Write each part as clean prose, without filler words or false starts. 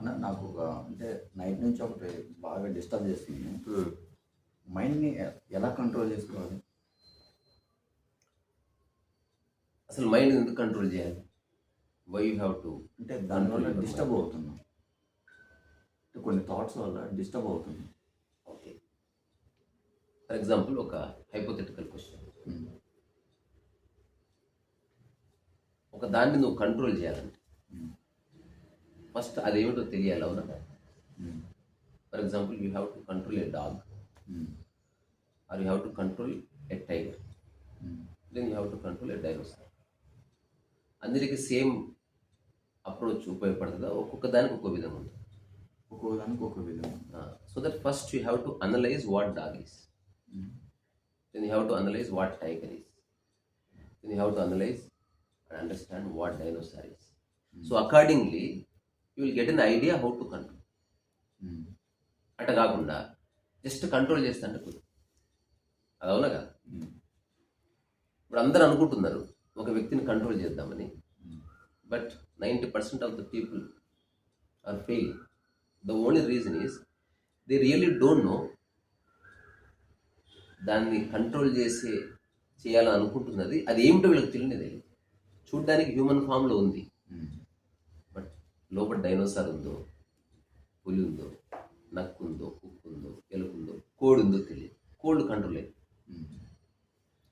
అన్న నాకు ఒక అంటే నైట్ నుంచి ఒకటి బాగా డిస్టర్బ్ చేస్తుంది. హ్మ్. మైండ్‌ని ఎలా కంట్రోల్ చేసుకోవాలి? అసలు మైండ్ ఎందుకు కంట్రోల్ చేయాలి? వై యూ హ్యావ్ టు అంటే దానివల్ల కంట్రోల్ యువర్ డిస్టర్బ్ మైండ్? అవుతున్నాం. అంటే కొన్ని థాట్స్ వల్ల డిస్టర్బ్ అవుతున్నాం. ఓకే. ఫర్ ఎగ్జాంపుల్ ఒక హైపోథెటికల్ క్వశ్చన్. హ్మ్. ఒక దాన్ని నువ్వు కంట్రోల్ చేయాలంటే హ్మ్. ఫస్ట్ అదేమిటో తెలియాలి, అవునా? Hmm. For example you have to control a dog hmm. Or you have to control a tiger, hmm. Then you have to control a dinosaur. అందరికీ సేమ్ అప్రోచ్ ఉపయోగపడుతుందా? ఒక్కొక్క దానికి ఒక్కో విధంగా ఉంటుంది. ఒక్కో దానికి ఒక్కో విధంగా. So that first you have to analyse what dog is, hmm. Then you have to analyse what tiger is, then you have to analyse and understand what dinosaur is. So accordingly you will get an idea how to control. Hmm. అట్లా కాకుండా just control చేస్తా అంటే కుదరదు. అది అవునా కదా? హ్మ్. ఇప్పుడు అందరూ అనుకుంటున్నారు ఒక వ్యక్తిని కంట్రోల్ చేద్దామని, hmm. But 90% of the people are fail. The only reason is they really don't know దాన్ని కంట్రోల్ చేయాలని అనుకుంటున్నది అది ఏమిటో వీళ్ళకి తెలియదు. చూడ్డానికి హ్యూమన్ ఫామ్లో ఉంది, హ్మ్. బట్ లోపల డైనోసార్ ఉందో, పులి ఉందో, నక్కు ఉందో, కుక్కు ఉందో, ఎలుక ఉందో, కోడి ఉందో తెలియదు. కోళ్ళు కంట్రోల్ లేదు. హ్మ్.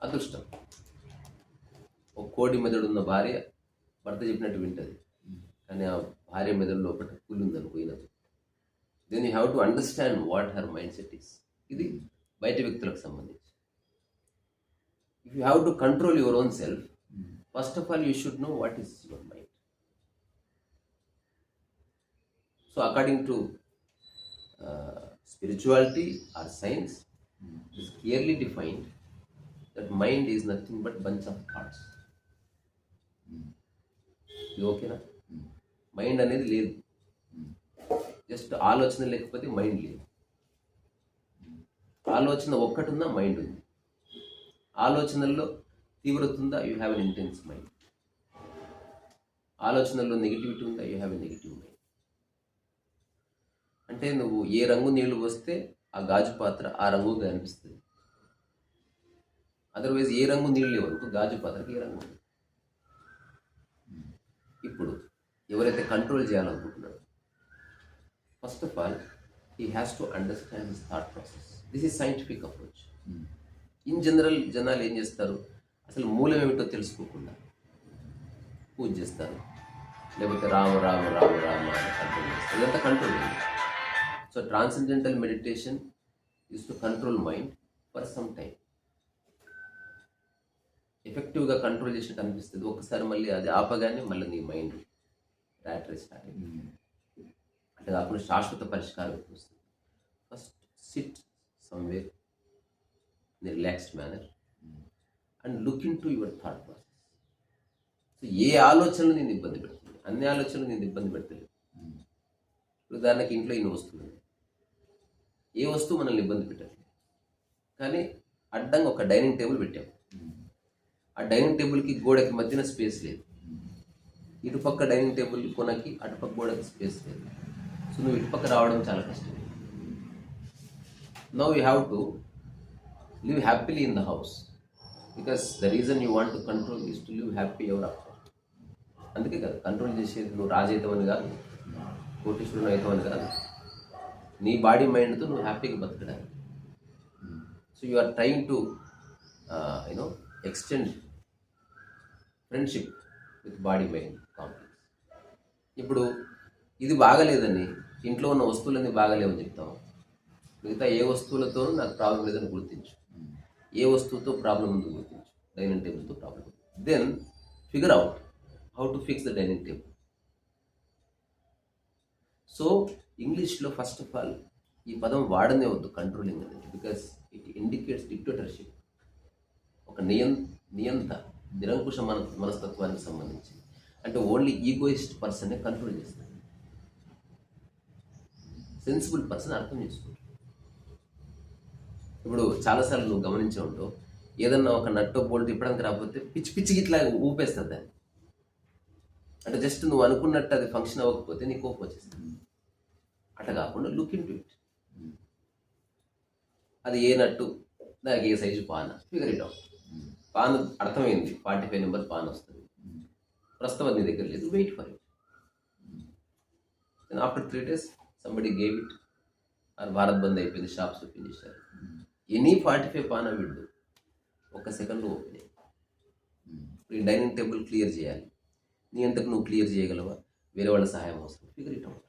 అదృష్టం. ఒక కోడి మెదడు ఉన్న భార్య భర్త చెప్పినట్టు వింటది, కానీ ఆ భార్య మెదడు లోపల పులి ఉందని పోయినది. Then you have to understand what her mindset is. ఇది బయట వ్యక్తులకు సంబంధించి. If you have to control your own self, hmm. First of all you should know what is your mind. So according to spirituality or science, it is clearly defined that mind is nothing but bunch of thoughts. ఇది ఓకేనా? హ్మ్. Mind అనేది లేదు, హ్మ్. Just ఆలోచన లేకపోతే mind లేదు. ఆలోచన ఒక్కటి ఉందా, మైండ్ ఉంది. ఆలోచనల్లో తీవ్రత ఉందా, you have an intense mind. ఆలోచనల్లో నెగిటివిటీ ఉందా, you have a negative mind. అంటే నువ్వు ఏ రంగు నీళ్లు వస్తే ఆ గాజు పాత్ర ఆ రంగుగా అనిపిస్తుంది. అదర్వైజ్ ఏ రంగు నీళ్ళు లేవనుకో గాజు పాత్రకి ఏ రంగు ఉంది. ఇప్పుడు ఎవరైతే కంట్రోల్ చేయాలనుకుంటున్నారో, first of all he has to understand his thought process. This is scientific approach. In general జనాలు ఏం చేస్తారు, అసలు మూలం ఏమిటో తెలుసుకోకుండా పూజ చేస్తారు, లేకపోతే రామ రామ రామ రామ అని కంట్రోల్ చేస్తారు. ఇదంతా కంట్రోల్ లేదు. So transcendental meditation is to control mind for some time. ఎఫెక్టివ్గా కంట్రోల్ చేసినట్టు అనిపిస్తుంది. ఒకసారి మళ్ళీ అది ఆపగానే మళ్ళీ నీ మైండ్ ర్యాట్ రేస్ స్టార్ట్ అయింది. అంటే కాకుండా శాశ్వత పరిష్కారం వస్తుంది. First sit somewhere in relaxed manner and look in to your thought process. So ఏ ఆలోచనలు నేను ఇబ్బంది పెడుతుంది? అన్ని ఆలోచనలు నేను ఇబ్బంది పెడతలేదు. ఉదాహరణకి ఇంట్లో ఇన్ని వస్తువులు, ఏ వస్తువు మనల్ని ఇబ్బంది పెట్టట్లేదు, కానీ అడ్డంగా ఒక డైనింగ్ టేబుల్ పెట్టాము. ఆ డైనింగ్ టేబుల్కి గోడకి మధ్యన స్పేస్ లేదు. ఇటుపక్క డైనింగ్ టేబుల్ కొనకి, అటుపక్క గోడకి స్పేస్ లేదు. సో నువ్వు ఇటుపక్క రావడం చాలా కష్టం. Now you have to live happily in the house, because the reason you want to control is to live happy ever after. అందుకే కదా కంట్రోల్ చేసేది. నువ్వు రాజు అవుతావని కాదు, కోటీశ్వరుడు అవుతావని కాదు, నీ బాడీ మైండ్తో నువ్వు హ్యాపీగా బతకడానికి. So you are trying to you know extend friendship with body mind complex. ఇప్పుడు ఇది బాగలేదని ఇంట్లో ఉన్న వస్తువులన్నీ బాగలేవని చెప్తాం. మిగతా ఏ వస్తువులతోనూ నాకు ప్రాబ్లం లేదని గుర్తించు. ఏ వస్తువుతో ప్రాబ్లం ఉందో గుర్తించు. డైనింగ్ టేబుల్తో ప్రాబ్లం ఉంది, then figure out how to fix the dining table. So ఇంగ్లీష్లో ఫస్ట్ ఆఫ్ ఆల్ ఈ పదం వాడనే వద్దు, కంట్రోలింగ్ అనేది, బికాస్ ఇట్ ఇండికేట్స్ డిక్టేటర్షిప్. ఒక నియంత నిరంకుశ మనస్తత్వానికి సంబంధించి. అంటే ఓన్లీ ఈగోయిస్ట్ పర్సనే కంట్రోల్ చేస్తాడు. సెన్సిబుల్ పర్సన్ అర్థం చేసుకుంటాడు. ఇప్పుడు చాలాసార్లు నువ్వు గమనించే ఉంటావు, ఏదన్నా ఒక నట్టో బోల్ట్ ఇప్పడానికి రాకపోతే పిచ్చి పిచ్చికి ఇట్లా ఊపేస్తుంది దాన్ని. అంటే జస్ట్ నువ్వు అనుకున్నట్టు అది ఫంక్షన్ అవ్వకపోతే నీ కోపం వచ్చేస్తుంది. అట్లా కాకుండా లుక్ ఇన్ టు ఇట్. అది ఏ నట్టు, దానికి ఏ సైజు పాన, ఫిగర్ ఇట్ అవుట్. పాన్ అర్థమైంది, 45 నెంబర్ పాన్ వస్తుంది, ప్రస్తుతం అది నీ దగ్గర లేదు, wait for it. After 3 days somebody gave it, Bharat bandh అయిపోయింది, షాప్స్ ఓపెన్ చేశారు. ఎనీ 45 పాన విడ్డు ఒక సెకండ్లో ఓపెన్ అయ్యి. ఇప్పుడు ఈ డైనింగ్ టేబుల్ క్లియర్ చేయాలి, నీ అంతకు నువ్వు క్లియర్ చేయగలవా, వేరే వాళ్ళ సహాయం అవసరం, ఫిగర్ ఇట్ అవుట్.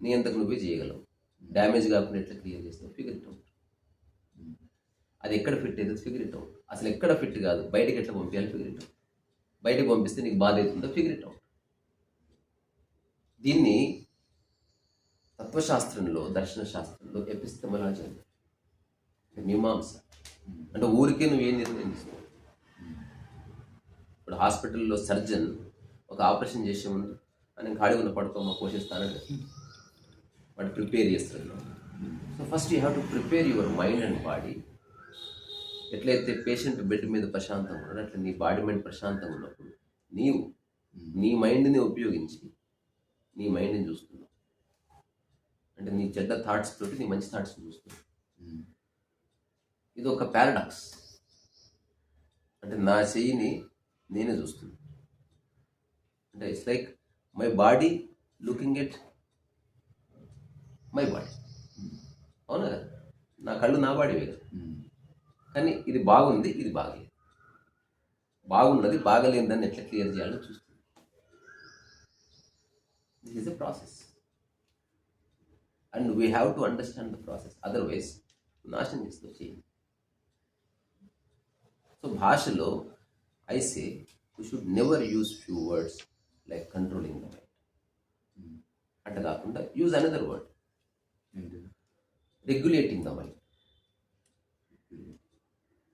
నీ అంతకు నువ్వే చేయగలవు, డ్యామేజ్ కాకుండా ఎట్లా క్లియర్ చేస్తావు, ఫిగర్ ఇట్ అవుట్. అది ఎక్కడ ఫిట్ అవుతుంది, ఫిగర్ ఇట్ అవుట్. అసలు ఎక్కడ ఫిట్ కాదు, బయటకి ఎట్లా పంపించాలి, ఫిగర్ ఇట్ అవుట్. బయటకు పంపిస్తే నీకు బాధ అవుతుందో, ఫిగర్ ఇట్ అవుట్. దీన్ని తత్వశాస్త్రంలో, దర్శన శాస్త్రంలో ఎపిస్టమలాజీ అంటే మీమాంస. అంటే ఊరికే నువ్వు ఏం నిర్ణయం చేస్తావు. ఇప్పుడు హాస్పిటల్లో సర్జన్ ఒక ఆపరేషన్ చేసే ముందు నేను ఖాళీ ఉన్న పడుకోమా పోషిస్తానంటే వాడు ప్రిపేర్ చేస్తాడు. So first you have to prepare your mind and body. ఎట్లయితే పేషెంట్ బెడ్ మీద ప్రశాంతంగా ఉన్నాడు, అట్లా నీ బాడీ మైండ్ ప్రశాంతంగా ఉన్నప్పుడు నీవు నీ మైండ్ని ఉపయోగించి నీ మైండ్ని చూస్తున్నావు. అంటే నీ చెడ్డ థాట్స్ తోటి నీ మంచి థాట్స్ని చూస్తున్నావు. ఇది ఒక పారాడాక్స్. అంటే నా చెయ్యిని నేనే చూస్తున్నాను. అంటే it's like my body looking at my body. అవునా కదా, నా కళ్ళు నా బాడీవే కదా. కానీ ఇది బాగుంది, ఇది బాగలేదు, బాగున్నది బాగలేదని ఎట్లా క్లియర్ చేయాలో చూస్తుంది. This is a process and we have to understand the process, otherwise నాశనం చేస్తూ చేయండి. సో భాషలో ఐసే we should never use few words like controlling the mind. అట్లా కాకుండా use another word, regulating the mind.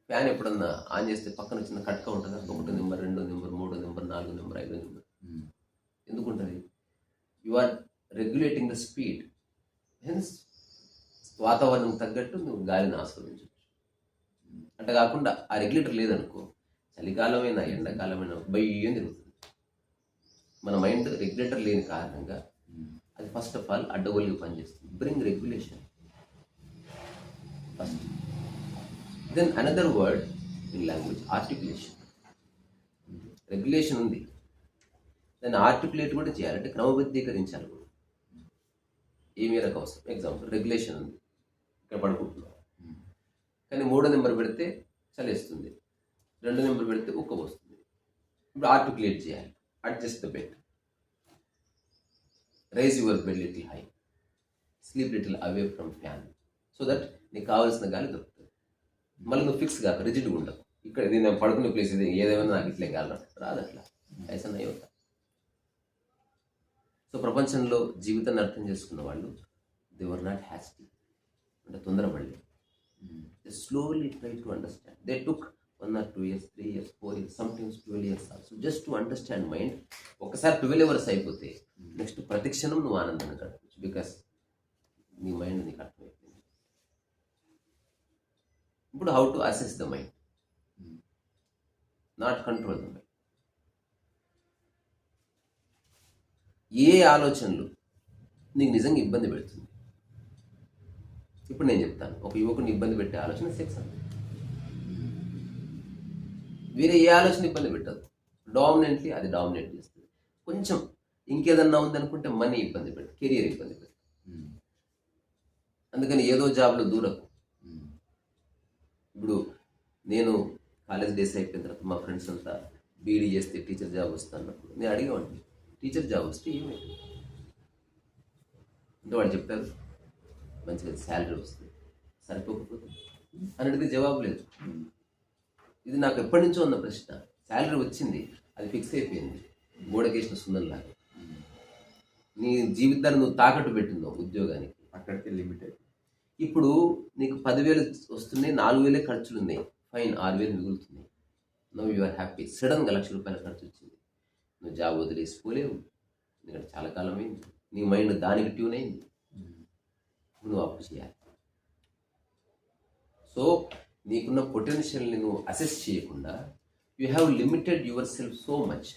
Fan ఎప్పుడన్నా ఆన్ చేస్తే పక్కన చిన్న కట్క ఉంటుంది, 1 number 2 number 3 number 4 number 5 number. ఎందుకు ఉంటుంది? You are regulating the speed. Hence వాతావరణం తగ్గట్టు నువ్వు గాలిని ఆస్వాదించవచ్చు. అంటే కాకుండా ఆ రెగ్యులేటర్ లేదనుకో, చలికాలమైనా ఎండాకాలమైనా బయ్యం తిరుగుతుంది. మన మైండ్ రెగ్యులేటర్ లేని కారణంగా అది ఫస్ట్ ఆఫ్ ఆల్ అడ్డగోలుగా పనిచేస్తుంది. Bring regulation first. Then another word in language, articulation. Regulation ఉంది, దాన్ని ఆర్టికులేట్ కూడా చేయాలి, అంటే క్రమబద్ధీకరించాలి కూడా. ఏ మేరకు అవసరం. ఎగ్జాంపుల్, రెగ్యులేషన్ ఉంది, ఇక్కడ పడుకుంటున్నాం, కానీ 3వ నెంబర్ పెడితే చలేస్తుంది, 2వ నెంబర్ పెడితే ఉక్క వస్తుంది. ఇప్పుడు ఆర్టికులేట్ చేయాలి. Adjust the bed, rise your bed little high, sleep little away from fan, so that నీకు కావాల్సిన గాలి దొరుకుతుంది. మళ్ళీ నువ్వు ఫిక్స్ కాక రిజిడ్గా ఉండవు. ఇక్కడ నేను పడుకునే ప్లేస్ ఇది, ఏదేమైనా నాకు ఇట్లే గాలి రాదు, అట్లా ఐసన్ అయ్యి ఉంటా. సో ప్రపంచంలో జీవితాన్ని అర్థం చేసుకున్న వాళ్ళు దే వర్ నాట్ హ్యాస్టీ, అంటే తొందరపడలేదు. They slowly try to understand. They took 1 or 2 years, 3 years, 4 years, sometimes 12 years also, just to understand mind. ఒకసారి 12 hours అయిపోతే నెక్స్ట్ ప్రతిక్షణం నువ్వు ఆనందంగా గడపచ్చు, బికాస్ నీ మైండ్ నీకు అర్థమైపోయింది. ఇప్పుడు how to assess the mind, not control the mind. ఏ ఆలోచనలు నీకు నిజంగా ఇబ్బంది పెడుతుంది? ఇప్పుడు నేను చెప్తాను, ఒక యువకుని ఇబ్బంది పెట్టే ఆలోచన సెక్స్ అంటే. వేరే ఏ ఆలోచన ఇబ్బంది పెట్టదు, డామినెంట్లీ అది డామినేట్ చేస్తుంది. కొంచెం ఇంకేదన్నా ఉందనుకుంటే మనీ ఇబ్బంది పెట్టదు, కెరియర్ ఇబ్బంది పెట్టదు. అందుకని ఏదో జాబ్లో దూరకు. ఇప్పుడు నేను కాలేజ్ డేస్ అయిపోయిన తర్వాత మా ఫ్రెండ్స్ అంతా బీఈడీ చేస్తే టీచర్ జాబ్ వస్తున్నప్పుడు నేను అడిగేవాడిని, టీచర్ జాబ్ వస్తే ఏమైంది అంటే వాళ్ళు చెప్పారు, మంచిగా శాలరీ వస్తుంది, సరిపోకపోతే అని అడిగితే జవాబు లేదు. ఇది నాకు ఎప్పటి నుంచో ఉన్న ప్రశ్న. శాలరీ వచ్చింది, అది ఫిక్స్ అయిపోయింది, గోడకేసిన సుందరంలాగా. నీ జీవితాన్ని నువ్వు తాకట్టు పెట్టిందో ఉద్యోగానికి, అక్కడికి లిమిట్ అయిపోయింది. ఇప్పుడు నీకు 10,000 వస్తున్నాయి, 4,000 ఖర్చులు ఉన్నాయి, ఫైన్ 6,000 మిగులుతున్నాయి. No you are happy. సడన్గా ₹1,00,000 ఖర్చు వచ్చింది, నువ్వు జాబ్ వదిలేసిపోలేవు, ఎందుకంటే చాలా కాలం అయింది, నీ మైండ్ దానికి ట్యూన్ అయింది, నువ్వు అప్పు చేయాలి. సో నీకున్న పొటెన్షియల్ని నువ్వు అసెస్ చేయకుండా you have limited your self so much.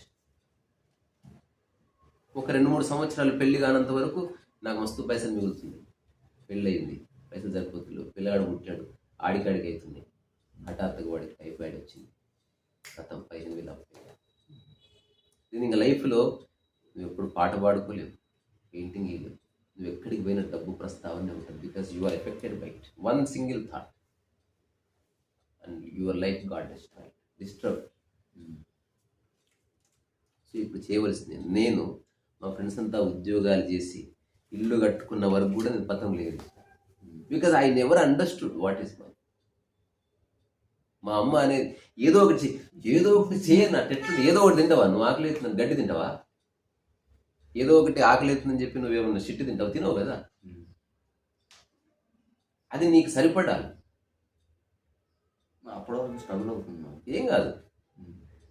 ఒక 2-3 సంవత్సరాలు పెళ్లి కానంత వరకు నాకు మస్తు పైసలు మిగులుతుంది, పెళ్ళయింది, పైసలు సరిపోతులు, పిల్లగాడు పుట్టాడు, ఆడికాడికి అవుతుంది, హఠాత్తుగా వాడికి టైఫాయిడ్ వచ్చింది, గతం 15,000 అప్పు. నేను ఇంకా లైఫ్లో నువ్వు ఎప్పుడు పాట పాడుకోలేవు, పెయింటింగ్ వేయలేవు, నువ్వు ఎక్కడికి పోయిన డబ్బు ప్రస్తావనే ఉంటుంది. Because you are affected by it, one single thought and your life got disturb. So ఇప్పుడు చేయవలసింది, నేను మా ఫ్రెండ్స్ అంతా ఉద్యోగాలు చేసి ఇల్లు కట్టుకున్న వరకు కూడా నేను పతం లేదు. Because I never understood what is money. మా అమ్మ అనేది ఏదో ఒకటి చేయను నా టెట్లు, ఏదో ఒకటి తింటావా, నువ్వు ఆకలి అవుతుందని గడ్డి తింటావా, ఏదో ఒకటి ఆకలి అవుతుందని చెప్పి నువ్వేమన్నా షిట్టి తింటావు, తినవు కదా, అది నీకు సరిపడాలి. అప్పటి వరకు స్ట్రగుల్ అవుతున్నావు, ఏం కాదు,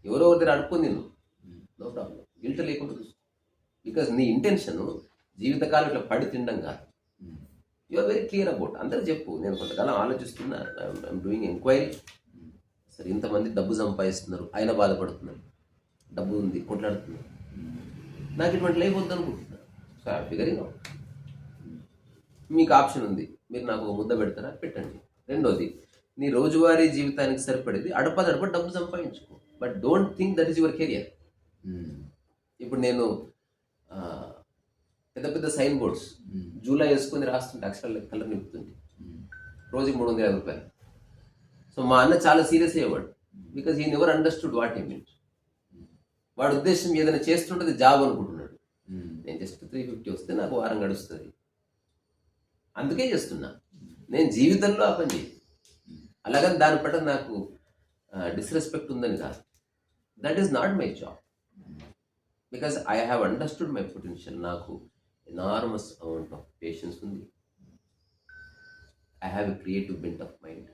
ఎవరో ఒకరి దగ్గర అడుక్కొని తిను, నో ప్రాబ్లం, గిల్ట్ లేకుండా చూసుకో. బికాజ్ నీ ఇంటెన్షన్ జీవితకాలం ఇట్లా పడి తినడం కాదు. You are very clear about. అందరూ చెప్పు, నేను కొంతకాలం ఆలోచిస్తున్నా, ఐఎమ్ డూయింగ్ ఎంక్వైరీ. సరే ఇంతమంది డబ్బు సంపాదిస్తున్నారు, ఆయన బాధపడుతున్నారు, డబ్బు ఉంది కొట్లాడుతున్నారు, నాకు ఇటువంటి లైఫ్ వద్దు అనుకుంటున్నాను. So I figuring out. మీకు ఆప్షన్ ఉంది, మీరు నాకు ఒక ముద్ద పెడతారా, పెట్టండి. రెండోది, నీ రోజువారీ జీవితానికి సరిపడేది అడపదడప డబ్బు సంపాదించుకో, but don't think that is your career. ఇప్పుడు నేను పెద్ద పెద్ద సైన్ బోర్డ్స్ జూలై వేసుకొని రాస్తుంటే అక్షరాలు కలర్ నింపుతుంది, రోజుకి 350 రూపాయలు. సో మా అన్న చాలా సీరియస్ అయ్యేవాడు, because he never understood what ఈ మీన్స్. వాడి ఉద్దేశం ఏదైనా చేస్తుంటే జాబ్ అనుకుంటున్నాడు. నేను జస్ట్ 350 వస్తే నాకు వారం గడుస్తుంది, అందుకే చేస్తున్నా. నేను జీవితంలో ఆ పని చేయి, అలాగని దాని పట్ల నాకు డిస్రెస్పెక్ట్ ఉందని కాదు. That is not my job, because I have understood my potential. నాకు ఎనార్మస్ అమౌంట్ ఆఫ్ పేషెన్స్ ఉంది, I have a creative bent of mind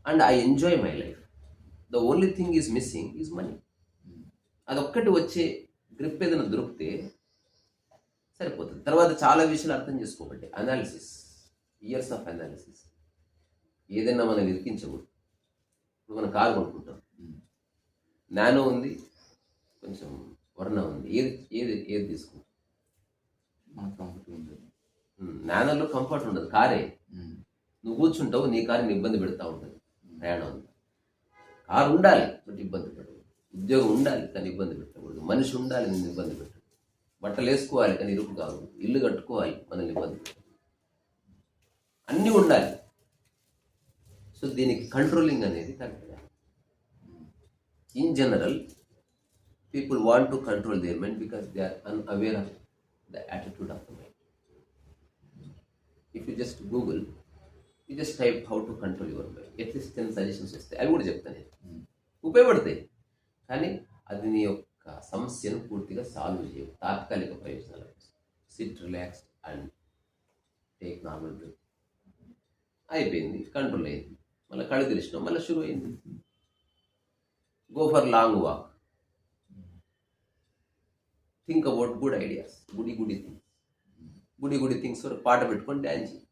and I enjoy my life. The only thing is missing is money. అదొక్కటి వచ్చే grip ఏదైనా దొరికితే సరిపోతుంది. తర్వాత చాలా విషయాలు అర్థం చేసుకోబట్టి అనాలిసిస్, ఇయర్స్ ఆఫ్ అనాలిసిస్. ఏదైనా మనం ఇరికించకూడదు. ఇప్పుడు మనం కారు కొనుక్కుంటాం, నానో ఉంది, కొంచెం వర్ణ ఉంది, ఏది తీసుకుంటాం? మనకు కంఫర్ట్ ఉంది. నానోలో కంఫర్ట్ ఉండదు, కారే. నువ్వు కూర్చుంటావు, నీ కారుని ఇబ్బంది పెడతా ఉంటుంది ప్రయాణం అంతా. కారు ఉండాలి బట్ ఇబ్బంది పెట్టకూడదు, ఉద్యోగం ఉండాలి కానీ ఇబ్బంది పెట్టకూడదు, మనిషి ఉండాలి నేను ఇబ్బంది పెట్టకూడదు, బట్టలు వేసుకోవాలి కానీ ఇరుకు కాకూడదు, ఇల్లు కట్టుకోవాలి మనల్ని ఇబ్బంది పెట్టకూడదు, అన్నీ ఉండాలి. సో దీనికి కంట్రోలింగ్ అనేది correct. In general people want to control their mind because they are unaware of the attitude of the mind. If you just Google, you just type how to control your mind, at least 10 suggestions వస్తాయి. అవి కూడా చెప్తాను, ఉపయోగపడతాయి. కానీ అది నీ యొక్క సమస్యను పూర్తిగా సాల్వ్ చేయవు, తాత్కాలిక ప్రయోజనాల కోసం. SIT, relax and take normal break. అయిపోయింది, కంట్రోల్ అయింది, మళ్ళీ కళ్ళు తెరిచినాం, మళ్ళీ షురు అయింది. Go for long walk, think about good ideas, గుడి థింగ్స్ వరకు పాట పెట్టుకొని డ్యాన్స్ చేయి,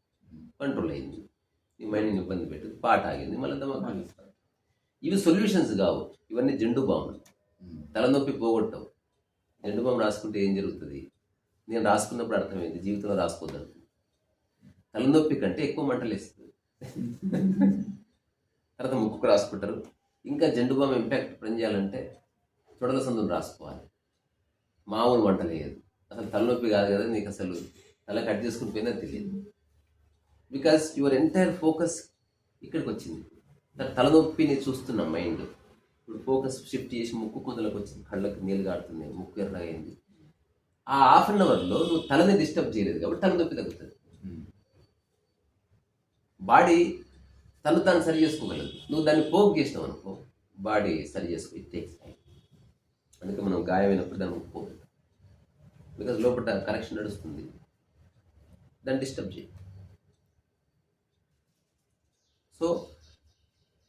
కంట్రోల్ అయింది. నీ మైండ్ని ఇబ్బంది పెట్టదు, పాట ఆగింది, మళ్ళీ దమ్మా. ఇవి సొల్యూషన్స్ కావు, ఇవన్నీ జెండు బాంబులు. తలనొప్పి పోగొట్టవు. జెండు బాంబు రాసుకుంటే ఏం జరుగుతుంది? నేను రాసుకున్నప్పుడు అర్థమైంది, జీవితంలో రాసుకోవద్దు. తలనొప్పి కంటే ఎక్కువ మంటలు వేస్తుంది. తర్వాత ముక్కుకు రాసుకుంటారు. ఇంకా జెండు బాంబు ఇంపాక్ట్ పని చేయాలంటే తొడల సందులు రాసుకోవాలి. మామూలు వంట లేదు, అసలు తలనొప్పి కాదు కదా, నీకు అసలు తల కట్ చేసుకుని పోయినా తెలియదు. బికాస్ యువర్ ఎంటైర్ ఫోకస్ ఇక్కడికి వచ్చింది. తలనొప్పిని చూస్తున్న మైండ్ ఇప్పుడు ఫోకస్ షిఫ్ట్ చేసి ముక్కు కుదలకు వచ్చింది, కళ్ళకి నీళ్ళు కాడుతుంది, ముక్కు ఎర్రగైంది. ఆ హాఫ్ అన్ అవర్లో నువ్వు తలని డిస్టర్బ్ చేయలేదు కాబట్టి తలనొప్పి తగ్గుతుంది. బాడీ తాను సరి చేసుకోగలదు. నువ్వు దాన్ని పోక్ చేసినావు అనుకో, బాడీ సరి చేసుకో, ఇట్ టేక్స్ టైం. అందుకే మనం గాయమైనప్పుడు దాన్ని ఒప్పుకోవాలి, బికాజ్ లోపల కరెక్షన్ నడుస్తుంది, దాన్ని డిస్టర్బ్ చేయి. So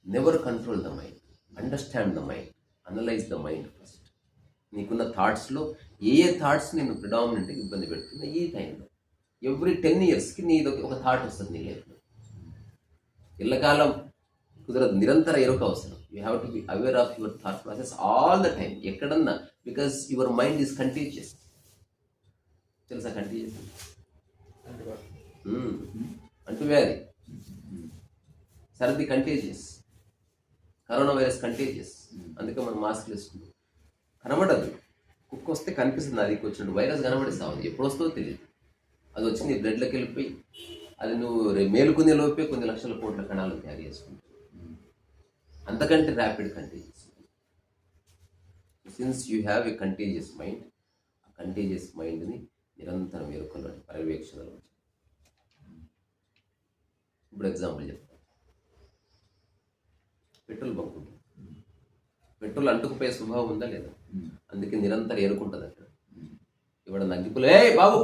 never control the mind, understand the mind, analyse the mind first. నీకున్న థాట్స్లో ఏ థాట్స్ నేను ప్రిడామినెంట్గా ఇబ్బంది పెడుతున్నా ఈ టైంలో. ఎవ్రీ 10 yearsకి నీది ఒక థాట్ వస్తుంది నీ లైఫ్లో. ఎల్లకాలం కుదరదు, నిరంతర ఎరుక అవసరం. You have to be aware of your thought process all the time, ఎక్కడన్నా. Because your mind is contagious. తెలుసా కంటిజియస్ అంటువ్యాధి. సర్ది కంటేజియస్, కరోనా వైరస్ కంటేజియస్. అందుకే మనం మాస్క్ వేసుకుంటాం. కనబడదు, కుక్క వస్తే కనిపిస్తుంది అది వచ్చినట్టు, వైరస్ కనబడిస్తా ఉంది, ఎప్పుడు వస్తుందో తెలియదు. అది వచ్చి నీ బ్లడ్లోకి వెళ్ళిపోయి అది నువ్వు మేలుకునే లోపే కొన్ని లక్షల కోట్ల కణాలను తయారు చేసుకుంటావు. అంతకంటే rapid contagious. Since you have a contagious mind, ఆ కంటేజియస్ మైండ్ని నిరంతరం ఎరుకలో పర్యవేక్షణలో ఉంచాలి. ఇప్పుడు ఎగ్జాంపుల్ చెప్తాను. పెట్రోల్ బంక్ ఉంటుంది, పెట్రోల్ అంటుకుపోయే స్వభావం ఉందా లేదా? అందుకే నిరంతరం ఎరుకుంటుంది అక్కడ. ఇవాడ నగ్గిపోలే బాబు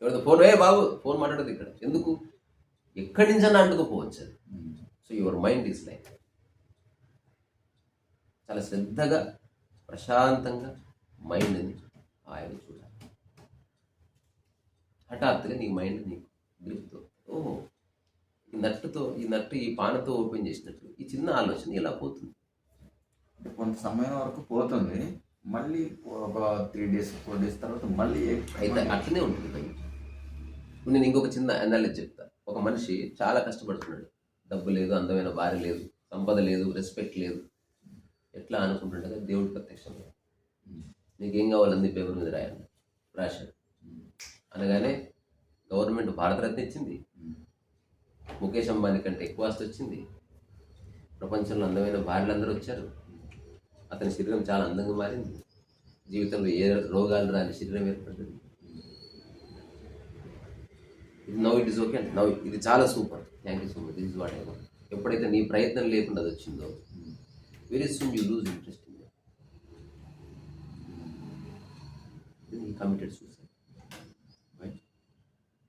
ఎవరితో ఫోన్, బాబు ఫోన్ మాట్లాడదు ఇక్కడ. ఎందుకు? ఎక్కడి నుంచైనా అంటుకుపోవచ్చు అది. So your mind is like చాలా శ్రద్ధగా ప్రశాంతంగా మైండ్ని ఆయన చూడాలి. హఠాత్తుగా నీ మైండ్ నీకు గ్రిప్తో, ఓహో ఈ నట్టు ఈ పానతో ఓపెన్ చేసినట్టు ఈ చిన్న ఆలోచన ఇలా పోతుంది. కొంత సమయం వరకు పోతుంది, మళ్ళీ ఒక 3 days 4 days తర్వాత మళ్ళీ అయితే అట్లనే ఉంటుంది. నేను ఇంకొక చిన్న అనాలజీ చెప్తా. ఒక మనిషి చాలా కష్టపడుతున్నాడు, డబ్బు లేదు, అందమైన భార్య లేదు, సంపద లేదు, రెస్పెక్ట్ లేదు, ఎట్లా అనుకుంటుండగా దేవుడు ప్రత్యక్షం, నీకేం కావాలని పేపర్ మీద రాశాడు. అనగానే గవర్నమెంట్ భారతరత్న ఇచ్చింది, ముఖేష్ అంబానీ కంటే ఎక్కువ ఆస్తి వచ్చింది, ప్రపంచంలో అందమైన భార్యలందరూ వచ్చారు, అతని శరీరం చాలా అందంగా మారింది, జీవితంలో ఏ రోగాలు రాని శరీరం ఏర్పడ్డది. Now it is okay, now ఇది చాలా super, thank you so much, this is what I want. ఎప్పుడైతే నీ ప్రయత్నం లేకుండా అది వచ్చిందో, very soon you lose interest in it. Committed suicide.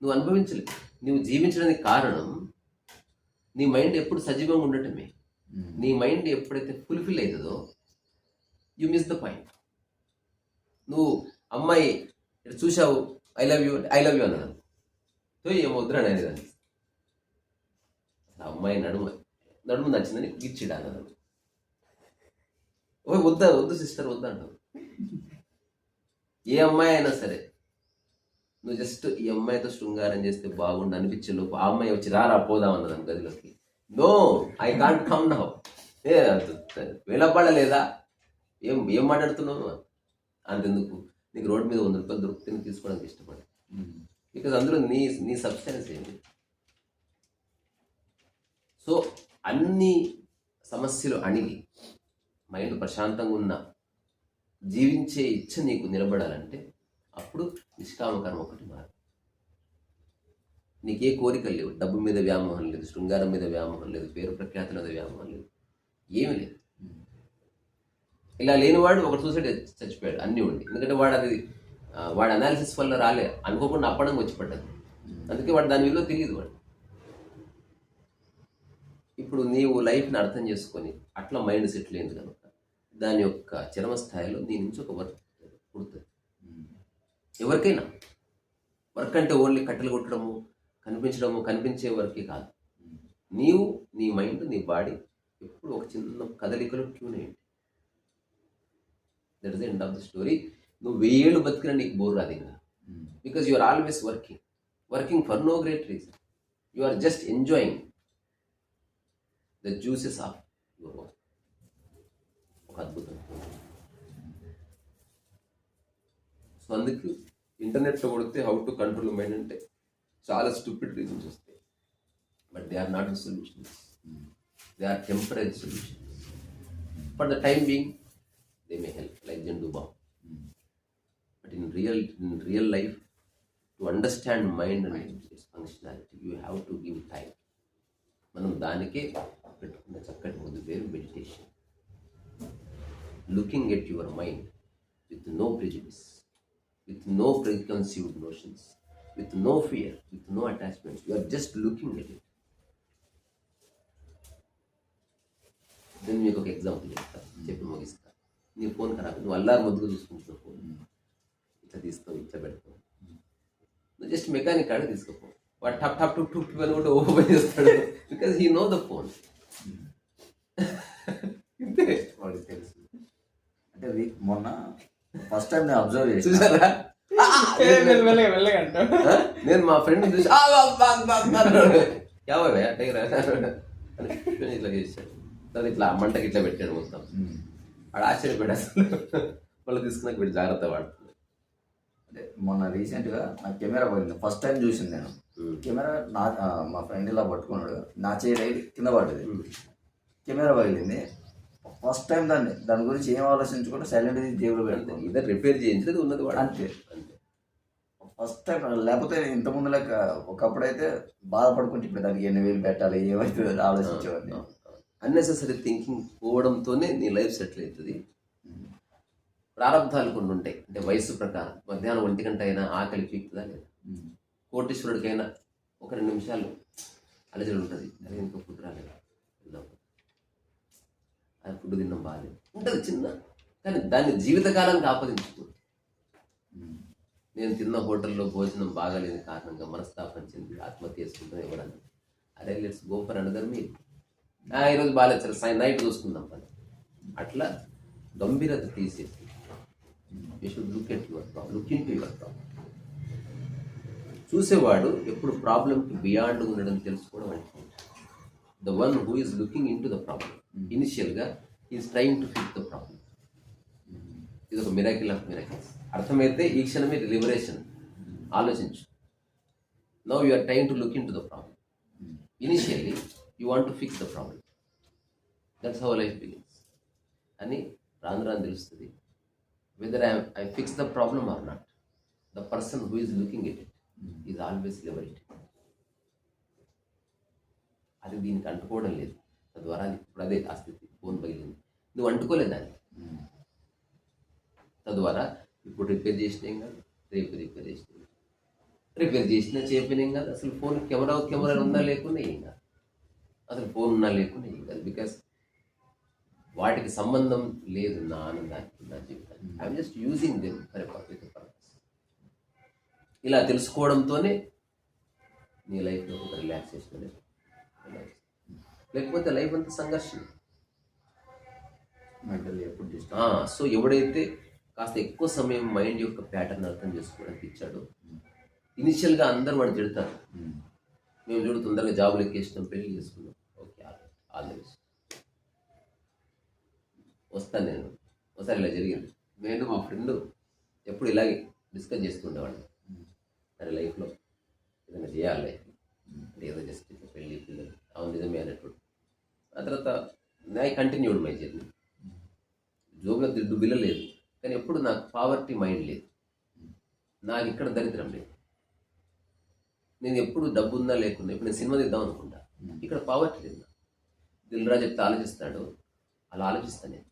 నువ్వు అనుభవించలేదు, నువ్వు జీవించడానికి కారణం నీ మైండ్ ఎప్పుడు సజీవంగా ఉండటమే. నీ మైండ్ ఎప్పుడైతే ఫుల్ఫిల్ అవుతుందో యూ మిస్ ద పాయింట్. నువ్వు అమ్మాయి చూసావు, ఐ లవ్ యూ అన్నాను, సో ఏమవుతున్నా అనేది దాన్ని. అమ్మాయి నడుము నచ్చిందని గిచ్చిడా అన్నాను, ఓ వద్దు సిస్టర్ వద్దు అంటావు. ఏ అమ్మాయి అయినా సరే నువ్వు జస్ట్ ఈ అమ్మాయితో శృంగారం చేస్తే బాగుండు అనిపించే లోపు ఆ అమ్మాయి వచ్చి రారా పోదాం అన్నదాన్ని గదిలోకి. No, I can't come now. వేళపడలేదా, ఏం మాట్లాడుతున్నావు అంతెందుకు, నీకు రోడ్డు మీద 100 రూపాయలు దొరికితే తీసుకోవడానికి ఇష్టపడ, బికాజ్ అందులో నీ సబ్స్టెన్స్ ఏంటి. సో అన్ని సమస్యలు అణిగి మైండ్ ప్రశాంతంగా ఉన్న జీవించే ఇచ్చ నీకు నిలబడాలంటే అప్పుడు నిష్కామ కర్మ ఒకటి మారు. నీకే కోరికలు లేవు, డబ్బు మీద వ్యామోహం లేదు, శృంగారం మీద వ్యామోహం లేదు, పేరు ప్రఖ్యాతుల మీద వ్యామోహం లేదు, ఏమీ లేదు. ఇలా లేనివాడు ఒకటి సూసైడ్ చచ్చిపోయాడు అన్నీ ఉండి, ఎందుకంటే వాడు అనాలిసిస్ వల్ల రాలే, అనుకోకుండా అప్పడంగా వచ్చి పడ్డది, అందుకే వాడు దాని విలువ తెలియదు. వాడు ఇప్పుడు నీవు లైఫ్ని అర్థం చేసుకొని అట్లా మైండ్ సెటిల్ అయింది కనుక దాని యొక్క చరమ స్థాయిలో నీ నుంచి ఒక వర్క్ పుడుతుంది. ఎవరికైనా వర్క్ అంటే ఓన్లీ కట్టెలు కొట్టడము, కనిపించడము, కనిపించే వరకే కాదు. నీవు నీ మైండ్ నీ బాడీ ఎప్పుడు ఒక చిన్న కదలికలో ట్యూన్ అయ్యండి. That is the end of the story. నువ్వు 1000 ఏళ్ళు బతికినా నీకు బోర్ రాదు ఇంకా, because you are always working for no great reason. You are just enjoying the juices of your work. ఒక అద్భుతం. సో అందుకు ఇంటర్నెట్లో కొడితే హౌ టు కంట్రోల్ మైండ్ అంటే చాలా స్టూపిడ్ రీజన్స్ వస్తాయి, but they are not the solutions. They are temporary solutions. For the time being they may help, like Zandu బాంబ్. But in real life to understand mind and its functionality you have to give time. మనం దానికే పెట్టుకున్న చక్కటి ముందు పేరు meditation. Looking at your mind with no prejudice, with no preconceived notions, with no fear, with no attachments. You are just looking at it. Then మీకు ఒక example చెప్పి ముగిస్తా. నీ ఫోన్ ఖరాబ్, నువ్వు అల్లారు ముద్దుగా చూసుకుంటున్నావు, ఫోన్ ఇట్లా తీస్తావు, ఇట్లా పెడతావు, నువ్వు జస్ట్ మెకానిక్ కాడ తీసుకోపో, వాడు టప్ టప్ టుక్ టుక్ అని కూడా ఓపెన్ చేస్తాడు, because he know the phone. ఇంతే, వాడికి తెలుసు. అంటే మొన్న ఫస్ట్ టైం నేను అబ్జర్వ్ చేసి చూసారా? మెల్లగా మెల్లగా అంట. నేను మా ఫ్రెండ్ చూసి యాభై ఇట్లా చేశాడు. తర్వాత ఇట్లా మంటకి ఇట్లా పెట్టాడు మొత్తం. వాడు ఆశ్చర్యపడి అసలు వాళ్ళు తీసుకున్నాక వీడు జాగ్రత్త వాడుతున్నాడు. అంటే మొన్న రీసెంట్గా నా కెమెరా పోయింది, ఫస్ట్ టైం చూసింది నేను. కెమెరా మా ఫ్రెండ్ ఇలా పట్టుకున్నాడు, నా చేయి కింద పడ్డది, కెమెరా పగిలింది. ఫస్ట్ టైం దాని గురించి ఏం ఆలోచించకుండా సైలెంట్ జేబులో పెడతాను. ఇద్దరు రిపేర్ చేయించలేదు ఉన్నది వాడు అంతే. First time. లేకపోతే ఇంతకుముందు లెక్క ఒకప్పుడైతే బాధపడుకుంటే ఇప్పుడు దానికి 8,000 పెట్టాలి ఏమవుతుంది ఆలోచించేవాడిని. అన్నెసెసరీ థింకింగ్ పోవడంతోనే నీ లైఫ్ సెటిల్ అవుతుంది. ప్రారంభాలు కొన్ని ఉంటాయి, అంటే వయసు ప్రకారం. మధ్యాహ్నం 1 గంట అయినా ఆకలి పీకుతుందా లేదా? కోటీశ్వరుడికైనా ఒక 2 నిమిషాలు అలజడి ఉంటుంది, అది ఇంకో ఫుడ్ రాలేదు, అది ఫుడ్ తిన్నాం బాగాలేదు ఉంటుంది చిన్న, కానీ దాన్ని జీవితకాలానికి ఆపాదించుకో. నేను తిన్న హోటల్లో భోజనం బాగాలేని కారణంగా మనస్తాపం చెంది ఆత్మహత్య చేసుకుంటాను ఎవరన్నా, అరే let's go for another meal, ఈరోజు బాగాలేదు సార్ నైట్ చూసుకుందాం పని. అట్లా గంభీరత తీసేసి you should look at your problem, look in to your problem. చూసేవాడు ఎప్పుడు ప్రాబ్లంకి బియాండ్ ఉండడం తెలుసుకోవడం అంటే the one who is looking in to the problem ఇనిషియల్గా is trying to fix the problem. ఇది ఒక మిరాకిల్ ఆఫ్ మిరాకిల్స్. అర్థమైతే ఈ క్షణమే లిబరేషన్. ఆలోచించు. Now you are trying to look in to the problem. Initially you want to fix the problem. That's how life begins అని రాను రాను తెలుస్తుంది. Whether I fix the problem or not, the person who is looking it is always liberated. అది దీనికి అంటుకోవడం లేదు, తద్వారా ఇప్పుడు అదే ఆ స్థితి. ఫోన్ పగిలింది, నువ్వు అంటుకోలేదు దాన్ని, తద్వారా ఇప్పుడు రిపేర్ చేసినాం కాదు, రేపు రిపేర్ చేసినాం, రిపేర్ చేసినా చెప్పినాం కాదు. అసలు ఫోన్ కెమెరా ఉందా లేకుండా ఏం కాదు, అసలు ఫోన్ ఉన్నా లేకుండా ఏం కాదు. బికాస్ వాటికి సంబంధం లేదు నా ఆనందానికి, నా జీవితానికి. I'm just using them for a purpose. ఇలా తెలుసుకోవడంతోనే నీ లైఫ్లో ఒక రిలాక్సేషన్ అనేది. లేకపోతే లైఫ్ అంతా సంఘర్షణ. మెంటల్లీ ఎప్పుడు సో ఎవడైతే కాస్త ఎక్కువ సమయం మైండ్ యొక్క ప్యాటర్న్ అర్థం చేసుకోవడానికి ఇచ్చాడో, ఇనిషియల్గా అందరూ వాడు తిడతారు, మేము చూడు తొందరగా జాబులు ఎక్కేసినాం, పెళ్లి చేసుకున్నాం, ఓకే ఆల్ ది బెస్ట్. వస్తాను నేను ఒకసారి ఇలా జరిగింది. నేను మా ఫ్రెండ్ ఎప్పుడు ఇలాగే డిస్కస్ చేస్తుండేవాడిని, సరే లైఫ్లో ఏదైనా చేయాలి, లైఫ్ అంటే ఏదో జస్ట్ ఇట్లా పెళ్ళి పిల్లలు అవును నిజమే అన్నట్టు. ఆ తర్వాత ఐ కంటిన్యూడ్ మై జర్నీ. జోబులో బిల్ల లేదు, కానీ ఎప్పుడు నాకు పావర్టీ మైండ్ లేదు, నాకు ఇక్కడ దరిద్రం లేదు. నేను ఎప్పుడు డబ్బు ఉందా లేకుండా, ఇప్పుడు నేను సినిమా తీద్దాం అనుకుంటా, ఇక్కడ పావర్టీ లేదు. దిల్ రాజు చెప్తే ఆలోచిస్తాడు, అలా ఆలోచిస్తాను నేను.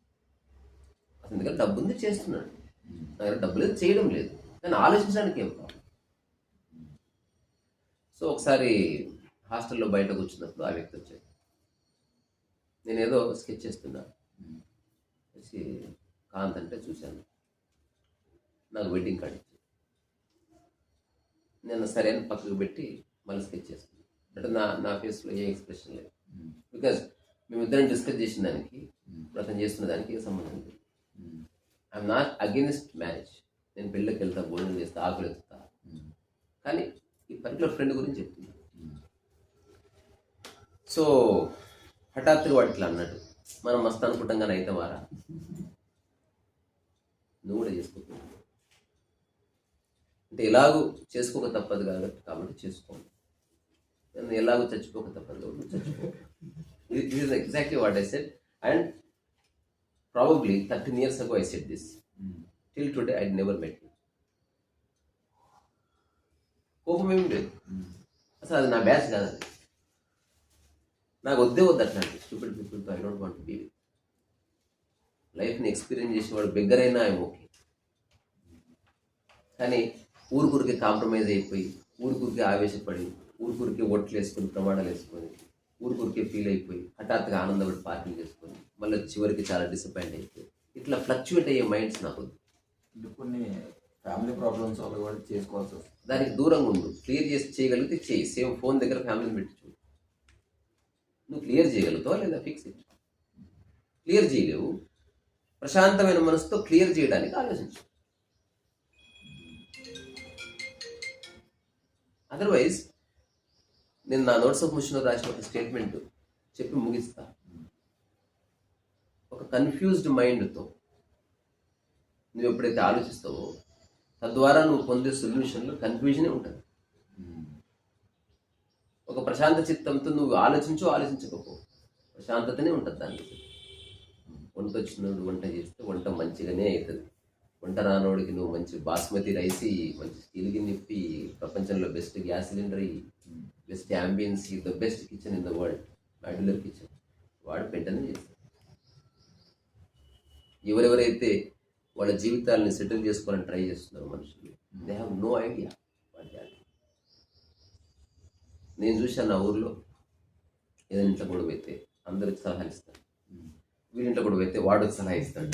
అసలు ఎందుకంటే డబ్బు ఉంది చేస్తున్నాడు, నా దగ్గర డబ్బు లేదు చేయడం లేదు, కానీ ఆలోచించడానికి ఏం ప్రాబ్లం. సో ఒకసారి హాస్టల్లో బయట కూర్చున్నప్పుడు ఆ వ్యక్తి వచ్చాడు. నేను ఏదో స్కెచ్ చేస్తున్నా, వచ్చి కాంత్ అంటే చూశాను, నాకు వెడ్డింగ్ కార్డ్ ఇచ్చి నేను సరే అని పక్కకు పెట్టి మళ్ళీ స్కెచ్ చేస్తున్నాను. అంటే నా ఫేస్లో ఏ ఎక్స్ప్రెషన్ లేదు, బికాజ్ మేమిద్దరం డిస్కస్ చేసిన దానికి అతను చేస్తున్న దానికి ఏ సంబంధం లేదు. ఐఎమ్ నాట్ అగెన్స్ట్ మ్యారేజ్, నేను పెళ్ళికి వెళ్తా, భోజనం చేస్తా, ఆకులు ఎత్తుతా, కానీ ఈ పర్టికులర్ ఫ్రెండ్ గురించి చెప్తున్నా. సో హఠాత్తుగా వాడు ఇట్లా అన్నాడు, మనం మస్తు అనుకుంటాం కానీ అయితే వారా, నువ్వు కూడా చేసుకో అంటే ఎలాగూ చేసుకోక తప్పదు కాబట్టి చేసుకోండి, నేను ఎలాగో చచ్చిపోక తప్పదు కాబట్టి చచ్చిపో. ఇది is exactly what I said. And probably 13 years ago I said this. Till today I never met him. కోపం ఏమి లేదు, అసలు అది నా బ్యాచ్ కాదు, అది నాకు వద్దే వద్దు అట్లాంటి స్టూపిడ్ పీపుల్తో I don't want to be with. లైఫ్ని ఎక్స్పీరియన్స్ చేసేవాడు బెగ్గర్ అయినా ఐఎమ్ ఓకే, కానీ ఊరికూరికి కాంప్రమైజ్ అయిపోయి, ఊరికూరికి ఆవేశపడి, ఊరికూరికి ఓట్లు వేసుకొని, ప్రమాణాలు వేసుకొని, ఊరికూరికే ఫీల్ అయిపోయి, హఠాత్తుగా ఆనందపడి పార్టీలు చేసుకొని, మళ్ళీ చివరికి చాలా డిసప్పాయింట్ అయిపోయి, ఇట్లా ఫ్లక్చువేట్ అయ్యే మైండ్స్ నాకు వద్దు. కొన్ని ఫ్యామిలీ ప్రాబ్లమ్స్ వల్ల కూడా చేసుకోవాల్సి వస్తుంది. దానికి దూరంగా ఉండు. క్లియర్ చేసి చేయగలిగితే చేయి. సేమ్ ఫోన్ దగ్గర ఫ్యామిలీని పెట్టి చూడు. నువ్వు క్లియర్ చేయగలుగుతావా లేదా? Fix it. క్లియర్ చేయలేవు, ప్రశాంతమైన మనసుతో క్లియర్ చేయడానికి ఆలోచించు. అదర్వైజ్ నేను నా నోట్స్ ఆఫ్ మిషన్లో రాసిన ఒక స్టేట్మెంట్ చెప్పి ముగిస్తా. ఒక కన్ఫ్యూజ్డ్ మైండ్తో నువ్వు ఎప్పుడైతే ఆలోచిస్తావో తద్వారా నువ్వు పొందే సొల్యూషన్లో కన్ఫ్యూజనే ఉంటుంది. ఒక ప్రశాంత చిత్తంతో నువ్వు ఆలోచించకపో ప్రశాంతతనే ఉంటుంది దానికి. వంట వచ్చినోడు వంట చేస్తే వంట మంచిగానే అవుతుంది. వంట రానోడికి నువ్వు మంచి బాస్మతి రైస్ మంచి స్టీల్ గిన్నె ఇప్పి ప్రపంచంలో best gas cylinder best ambience the best kitchen in the world modular kitchen వాడు వెంటనే చేస్తాడు. ఎవరెవరైతే వాళ్ళ జీవితాలని సెటిల్ చేసుకోవాలని ట్రై చేస్తున్నారు మనుషులు, they have no idea what they are. నేను చూశాను నా ఊర్లో ఏదైనా ఇంట్లో గొడవ అయితే అందరికి సలహా ఇస్తాను, వీరింట్లో గొడవ అయితే వాడు సలహా ఇస్తాడు.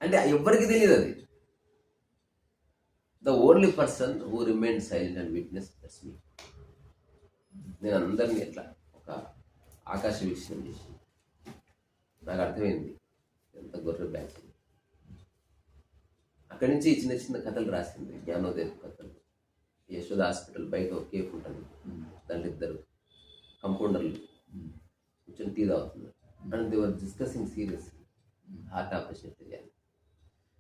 అంటే ఎవరికి తెలియదు అది. The only person who remain silent and witness that's me. నేను అందరినీ ఎట్లా ఒక ఆకాశ వీక్షణం చేసి నాకు అర్థమైంది ఎంత గొర్రె బ్యాచ్. అక్కడి నుంచి చిన్న చిన్న కథలు రాసింది, జ్ఞానోదయ కథలు. యశోద హాస్పిటల్ బయట ఒక కేఫ్ ఉంటుంది, దాంట్లో ఇద్దరు కంపౌండర్లు కూర్చొని టీ తాగుతున్నారు. And they were discussing serious heart operation చేయాలి.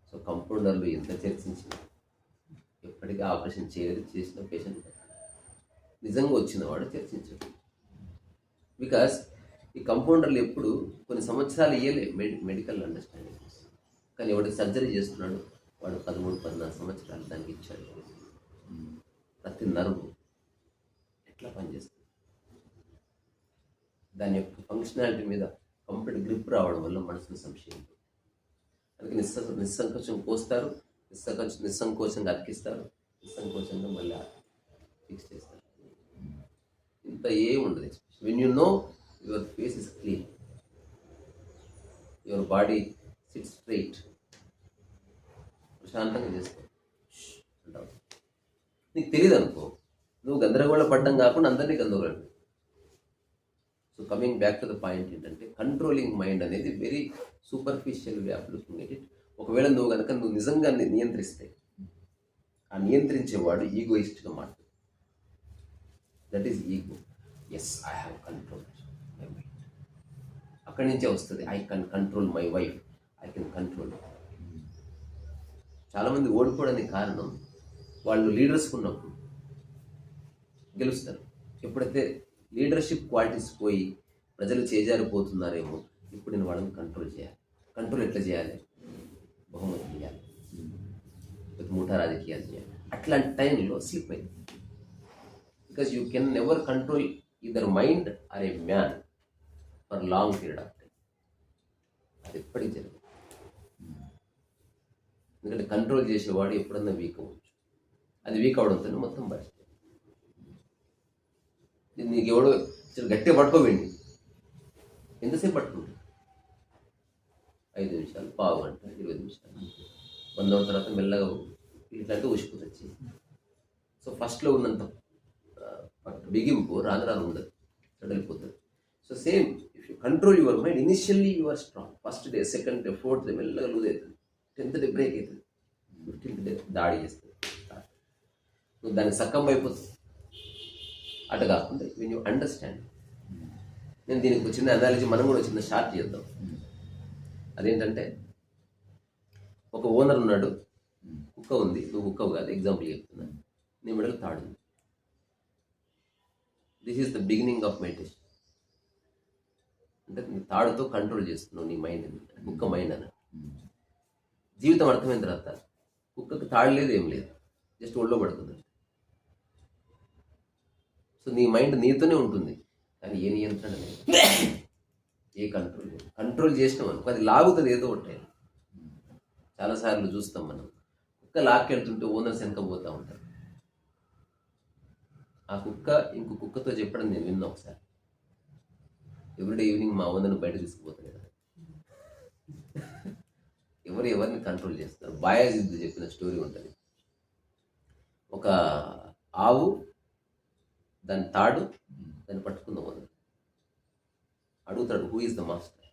సో కంపౌండర్లు ఎంత చర్చించినా ఎప్పటికీ ఆపరేషన్ చేసిన పేషెంట్ నిజంగా వచ్చిన వాడు చర్చించాడు. బికాస్ ఈ కంపౌండర్లు ఎప్పుడు కొన్ని సంవత్సరాలు ఇయ్యలే మెడికల్ అండర్స్టాండింగ్, కానీ ఎవడు సర్జరీ చేస్తున్నాడు వాడు 13-14 సంవత్సరాలు దానికి ఇచ్చాడు. ప్రతి నర్వు ఎట్లా పనిచేస్తుంది, దాని యొక్క ఫంక్షనాలిటీ మీద కంప్లీట్ గ్రిప్ రావడం వల్ల మనసులో సంశయం. అందుకే నిస్సంకోచం కోస్తారు, నిస్సంకోచంగా అతికిస్తారు, నిస్సంకోచంగా మళ్ళీ ఫిక్స్ చేస్తారు. ఇంత ఏం ఉండదు. When you know your face is clean, your body SIT straight, ప్రశాంతంగా చేస్తావు అంటావు. నీకు తెలియదు అనుకో, నువ్వు గందరగోళ పడ్డం కాకుండా అందరినీ గందరగోళం. So coming back to the point ఏంటంటే, కంట్రోలింగ్ మైండ్ అనేది very superficial way of looking at it. ఒకవేళ నువ్వు నిజంగా నియంత్రిస్తే, ఆ నియంత్రించేవాడు ఈగోయిస్ట్గా మాట్లాడు. That is ego. Yes, I have control my mind. అక్కడి నుంచే వస్తుంది I can control my wife, I can control. చాలామంది ఓడిపోవడానికి కారణం వాళ్ళు లీడర్స్ ఉన్నప్పుడు గెలుస్తారు. ఎప్పుడైతే లీడర్షిప్ క్వాలిటీస్ పోయి ప్రజలు చేజారిపోతున్నారేమో, ఇప్పుడు నేను వాళ్ళని కంట్రోల్ చేయాలి. కంట్రోల్ ఎట్లా చేయాలి? బహుమతి చేయాలి, ముఠా రాజకీయాలు చేయాలి. అట్లాంటి టైంలో స్లిప్ అయింది. Because you can never control either mind or a man for long period of time. అది ఎప్పటికీ జరగదు. ఎందుకంటే కంట్రోల్ చేసేవాడు ఎప్పుడన్నా వీక్ అవ్వచ్చు. అది వీక్ అవడంతో మొత్తం పరిస్థితి. నీకు ఎవడో గట్టిగా పట్టుకోవండి, ఎంతసేపు పట్టుకుంటుంది? 5 నిమిషాలు, పావు గంట, 20 నిమిషాలు. 100 రోజుల తర్వాత మెల్లగా ఇట్లాంటి ఊసిపోతొచ్చి. సో ఫస్ట్లో ఉన్నంత బిగింపు రాను ఉండదు, సడలిపోతుంది. So same if you control your mind, initially you are strong. First day, second day, 4th day మెల్లగా లూజ్ అవుతుంది, 10th డే బ్రేక్ అవుతుంది, 15th డే దాడి చేస్తుంది. నువ్వు దానికి సక్కం అయిపోతుంది. అటు కాకుండా వెన్ యూ అండర్స్టాండ్. నేను దీనికి ఒక చిన్న అనాలజీ, మనం కూడా చిన్న షార్ట్ చేద్దాం. అదేంటంటే, ఒక ఓనర్ ఉన్నాడు, కుక్క ఉంది, నువ్వు కుక్కవు కాదు, ఎగ్జాంపుల్ చెప్తున్నా. నీ మెడలో తాడు ఉంది. This is the beginning of meditation. అంటే నీ తాడుతో కంట్రోల్ చేస్తున్నావు నీ మైండ్ని, కుక్క మైండ్ అన్న. జీవితం అర్థమైన తర్వాత కుక్కకు తాడు లేదు, ఏం లేదు, జస్ట్ ఒళ్ళో పడుతుంది. సో నీ మైండ్ నీతోనే ఉంటుంది, కానీ ఏ నియంత్రణ లేదు, ఏ కంట్రోల్ లేదు. కంట్రోల్ చేసినాం అనుకో అది లాగుతుంది ఏదో ఒకటి. చాలాసార్లు చూస్తాం మనం, కుక్క లాక్కెళ్తుంటే ఓనర్స్ వెనక పోతూ ఉంటారు. ఆ కుక్క ఇంకో కుక్కతో చెప్పడం నేను విన్నా ఒకసారి. ఎవ్రీడే ఈవినింగ్ మా ఓనర్ని బయట తీసుకుపోతాను కదా. ఎవరిని కంట్రోల్ చేస్తారు? బాయాజిద్ చెప్పిన స్టోరీ ఉంటుంది. ఒక ఆవు, దాని తాడు, దాన్ని పట్టుకుందాం ఓనర్. అడుగుతాడు, హూ ఈజ్ ద మాస్టర్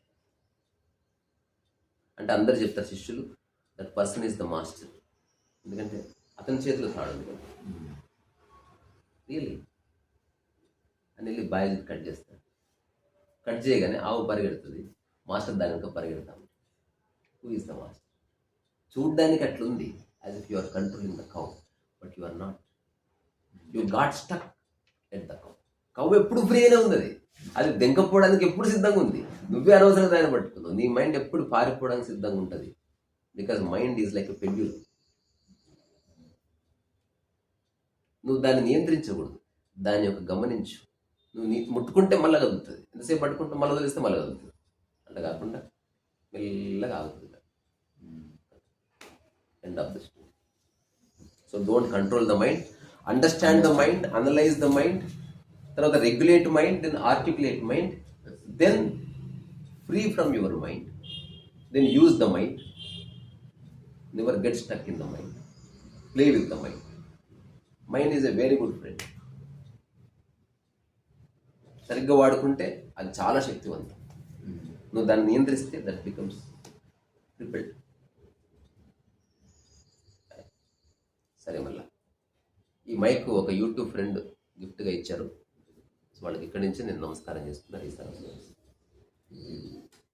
అంటే అందరు చెప్తారు శిష్యులు, that person is the master. ఎందుకంటే అతని చేతిలో తాడు ఉంది కదా. రియలీ అని వెళ్ళి బాయ్ కట్ చేస్తాడు. కట్ చేయగానే ఆవు పరిగెడుతుంది, మాస్టర్ దాని వెనుక పరిగెడతాము. Who is the master? చూడ్డానికి అట్లుంది, as if you are controlling the cow, but you are not. You got stuck at the cow. Cow ఎప్పుడు ఫ్రీ అయినా ఉంది, అది దెంకపోవడానికి ఎప్పుడు సిద్ధంగా ఉంది. నువ్వే అనవసరంగా దాన్ని పట్టుకున్నావు. నీ మైండ్ ఎప్పుడు పారిపోవడానికి సిద్ధంగా ఉంటుంది. Because mind is like a pendulum. నువ్వు దాన్ని నియంత్రించకూడదు, దాని యొక్క గమనించు. నువ్వు ముట్టుకుంటే మళ్ళీ కదులుతుంది, ఎంతసేపు పట్టుకుంటే మళ్ళీ వదిలిస్తే మళ్ళీ కదులుతుంది. అట్లా కాకుండా మెల్లగా ఆగుతుంది. End of the story. So don't control the mind, understand the mind, analyse the mind, తర్వాత regulate mind, then articulate mind, then free from your mind, then use the mind. Never get stuck in the mind, play with the mind. Mind is a very good friend. సరిగ్గా వాడుకుంటే అది చాలా శక్తివంతం. నువ్వు దాన్ని నియంత్రిస్తే that becomes crippled. సరే, మళ్ళా ఈ మైక్ ఒక యూట్యూబ్ ఫ్రెండ్ గిఫ్ట్గా ఇచ్చారు. సో వాళ్ళకి ఇక్కడి నుంచి నేను నమస్కారం చేస్తున్నాను. ఈ